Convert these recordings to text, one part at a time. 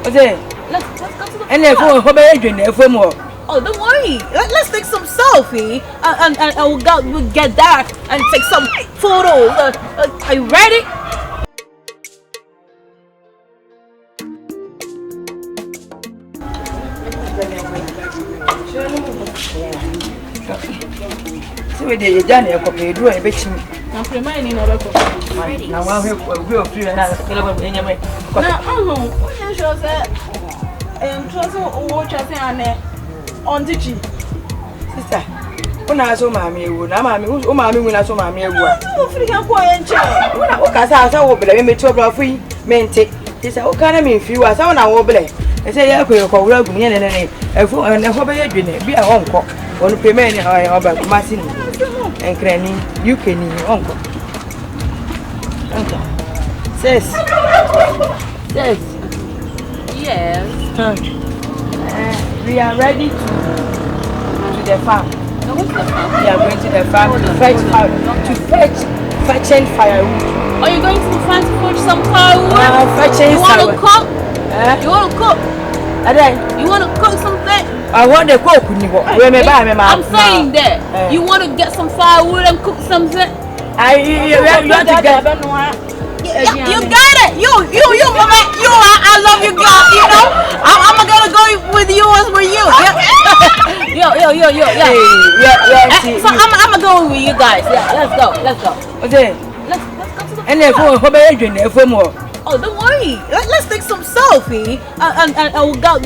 Okay. Let's go to the And if we more. Oh, don't worry. Let's take some selfie and we'll get that and take some photos. Are you ready? So we did done a copy, do a bit. I'm reminding of Now, we'll free another kilometer in your way. On the G. Sister, when I saw Mammy, would I mammy when I saw Mammy? Oh, free and quiet. When I walk as I will blame me to free, men take. He said, what kind of me few as I will blame? I say, I could call Rogue in a name, a fool and a hobby, be a uncle, on the payment about Massini and Cranny, you can in your uncle. Uncle says, Yes. We are ready to the farm. No, what's the farm? We are going to the farm to fetch firewood. Are you going to the farm to fetch some firewood? You want to cook? You want to cook? You want to cook something? I want to cook. I'm saying that. You want to get some firewood and cook something? You want to get. You got it. You, mama. I love you, girl. You know, I'm gonna go with you as with you. Yeah. So I'm gonna go with you guys. Yeah, let's go. Okay. Let's go to the. And if more. Oh, don't worry. Let's take some selfie and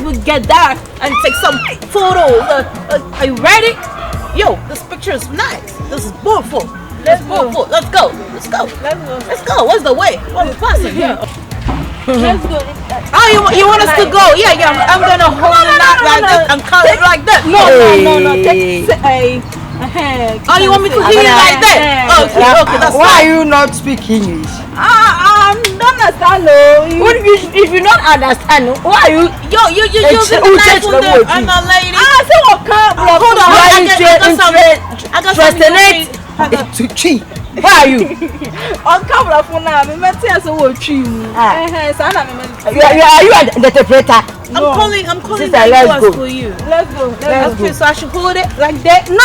we'll get that and take some photos. Are you ready? Yo, this picture is nice. This is beautiful. Let's go. What's the way? What's the passing? Yeah. Let's go. Oh, you want us to go? Yeah. I'm gonna hold it out like this and cut it like that. No. Take a hand. Oh, you want me to hear it like that? Okay. That's why are you not speaking English? I don't understand. If you don't understand, why are you? You nice from the lady. So what? Hold on. I got something. It's too cheap. Why are you? On camera for now, I'm not saying so what you. Are you an interpreter? No. I'm calling Sister, let's go. For you. Let's go. Okay, so I should hold it like that. No.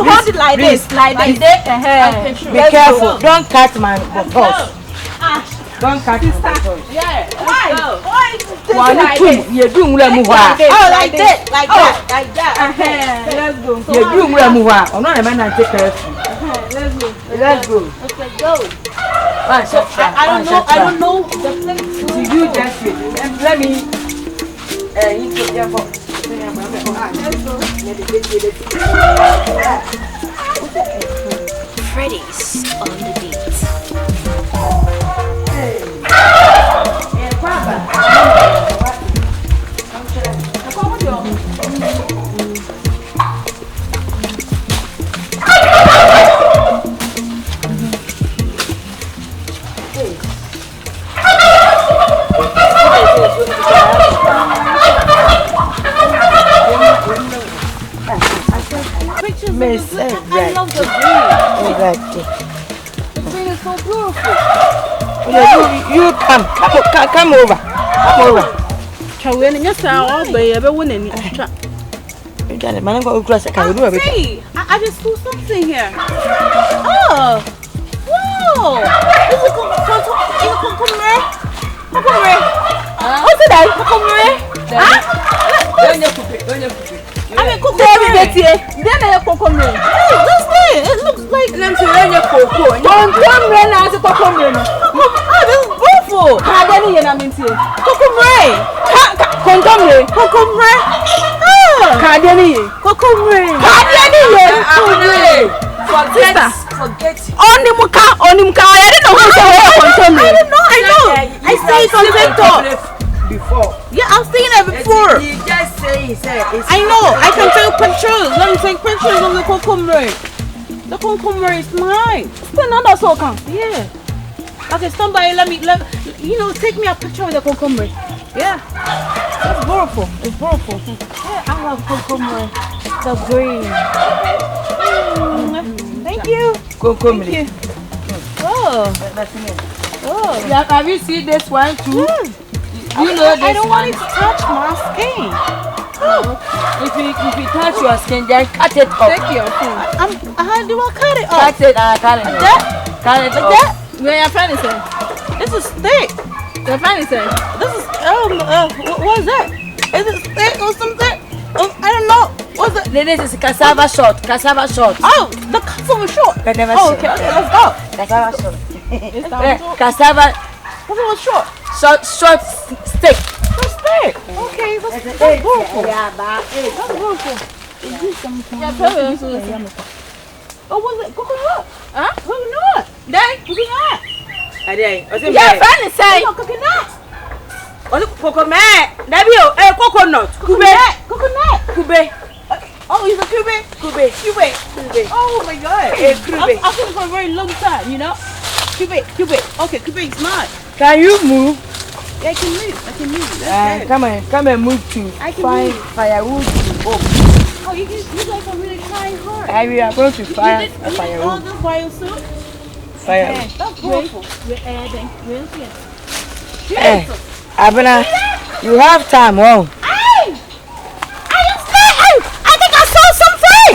Hold it like this. Like that. Be careful. Don't cut my horse. Don't cut my horse. Yeah. Why? You're doing like that. Let's go. You're doing I'm not a man and take care of you. Let's go. Okay, go. I don't know the place. So you just wait. Let me into your phone. Let's go. Freddy's on the beat. I love the green. Exactly. The green is so beautiful. You come over. Come over. I just saw something here. Oh, whoa! This is what's it like? I mean, it looks like. This is beautiful. Forget it. I didn't know. I see it on TikTok. Before. Yeah, I've seen it before. You just say it's I know. I can take pictures. Let me take pictures of the cucumber. The cucumber is mine. It's another soca. Yeah. Okay, somebody take me a picture of the cucumber. Yeah. It's beautiful. Yeah, I love cucumber. The green. Thank you. Cucumber. Thank you. Oh. That's it. Oh. Yeah, have you seen this one too? You know this. I don't want it to touch my skin. If you touch your skin, then cut it off. Take your phone. How do I cut it off? Cut it, cut it. Cut it like that. Where your friend is saying? This is thick. Your friend is saying, this is what is that? Is it thick or something? I don't know. What's it? This is cassava short. Cassava short. Oh, the cassava short. Oh, okay, let's go. Cassava short. Cassava short. Short stick. Stick. Okay, that's beautiful. Yeah, that's beautiful. Oh, what's it? Coconut. Huh? Coconut. Then coconut. Yeah, friend is saying coconut. Coconut. Coconut. Kube. Oh, he's a Kube. Oh my God. I've seen it for a very long time, you know. Kube. Okay, Kube is mine. Can you move? Yeah, I can move. Come and move to find firewood. Oh, you guys are really trying hard. We are going to fire firewood. All this by yourself? Fire. Yeah, that's beautiful. We're adding. Abena, you have time, wow. I think I saw something.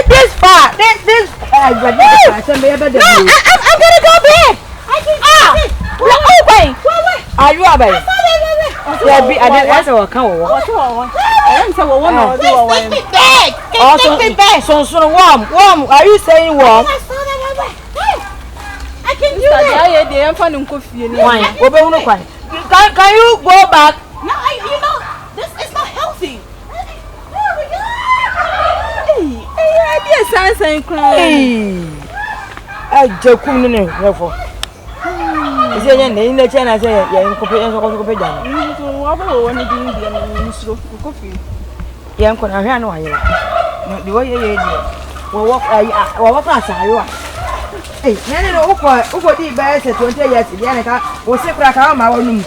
This far. I'm gonna go back. We're open. Are you open? Yeah, I didn't answer what come over. So warm. Are you saying warm? I can do it. Can you go back? No, you know, this is not healthy. I joke in the for. Is there any in the channel? Say, yeah, young Conan, the way you walk outside. Hey, no, who got the best at 20 years? Yanica was a crack on my own.